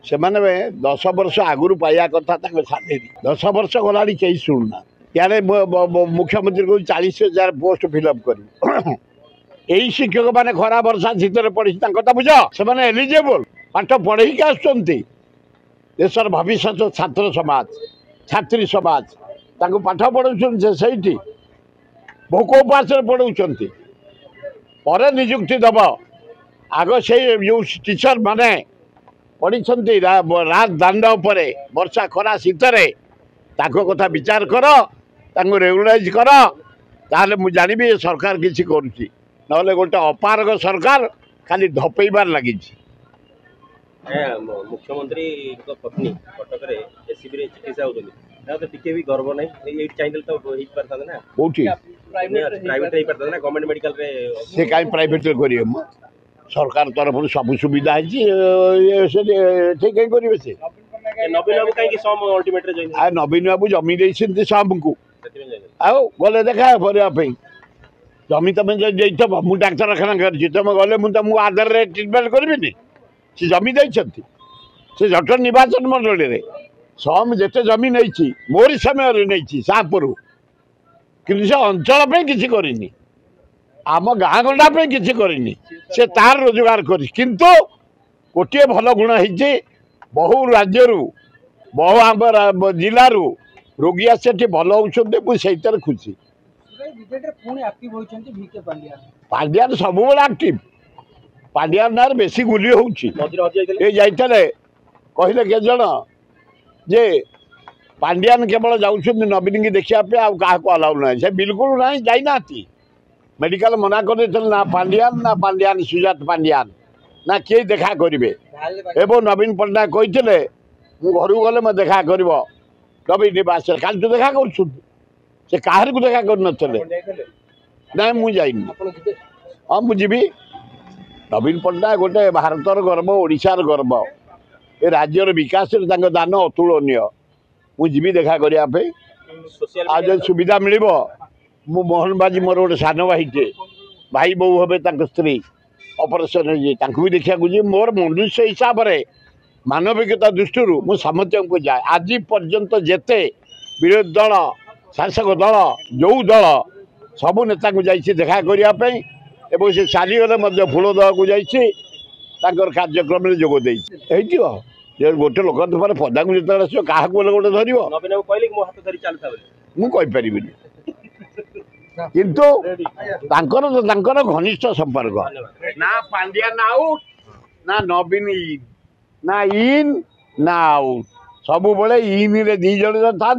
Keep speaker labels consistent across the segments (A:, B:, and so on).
A: से माने 10 वर्ष आगुरी पाया कथा 10 वर्ष गला कहीं शुणुना यार मुख्यमंत्री को 40,000 पोस्ट फिलअप कर यही शिक्षक मैंने खरा वर्षा शीतर पढ़ी बुझ से एलिजिबल पाठ पढ़े देशर भविष्य छात्र समाज छात्री समाज पाठ पढ़ाऊँ से भोक उपास पढ़ाऊँ पर निजुक्ति दब आग से जो टीचर माने पढ़ी रात दांड पर वर्षा खरा शीतर कथा विचार कर रेगुलाइज कर ताले मु जानिबी सरकार किसी करुच्ची ना गोटे अपारग सरकार खाली धपेबार लगी।
B: मुख्यमंत्री पत्नी कटक एससीबी चिकित्सा होती टिके भी गर्व नहीं चाहिए तो ना
A: कोठी
B: प्राइवेट ना गवर्नमेंट मेडिकल रे
A: से काई प्राइवेट करिए सरकार तरफ सब सुविधा है ठीक है करिवे से
B: नवीन बाबू कहीं सम अल्टीमेट रे
A: आ नवीन बाबू जमी देइछिन सब को आओ गले देखा करने जमी तुम जो मुझे डाक्तरखाना कर तुम गले मुझे आधार रे ट्रिटमेंट करी से जमी देते से जट निर्वाचन मंडल में सम जिते जमी नहीं मोरी समय नहीं सापुर कि अंचल पे किसी करनी आम गाँ गंडा पे किसी करनी से तार रोजगार किंतु गोटे भल गुण है बहु राज्य बहु आम जिलू रोगी आसे भल होती मुझे खुशी पांड्यान सब एक्टिव पांड्यान ना बेसी गुली होती कहले के जन जे पांड्यान केवल जाऊँ नवीन की देखा क्या अलाउ ना से बिल्कुल ना जाना मेडिकल मना कर ना पांड्यान सुजात पांड्यान ना किए देखा करेंगे एवं नवीन पट्टनायक कहते घर गले मैं देखा कर नवीन निवास काल तो देखा कर कहार को देखा कर ना मुझे हाँ मुझी नवीन पट्टनायक गोटे भारतर गर्व ओडिशार गर्व ए राज्यर विकास दान अतुलनीय मुझी देखा करने आज जो सुविधा मिल मु मोहन बाजी मोर गोटे सान भाईटे भाई बो हे स्त्री ऑपरेशन भी देखा मोर मनुष्य हिसाब से मानविकता दृष्टि मु समस्त को जाए आज पर्यंत जेते विरोधी दल शासक दल जो दल सबू नेता को जाइए देखा करने एवं से सारीगले फूल दवा को जाइए कार्यक्रम में जोगदे गोटे लोक पदा को जो क्या गोटे धर मुझे किंतु तांकर घनिष्ठ संपर्क ना पांड्यान आउट ना नवीन इन ना इन ना आउट सब बड़े इन रे 2 जन था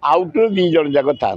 A: आउट रे 2 जन जाक था।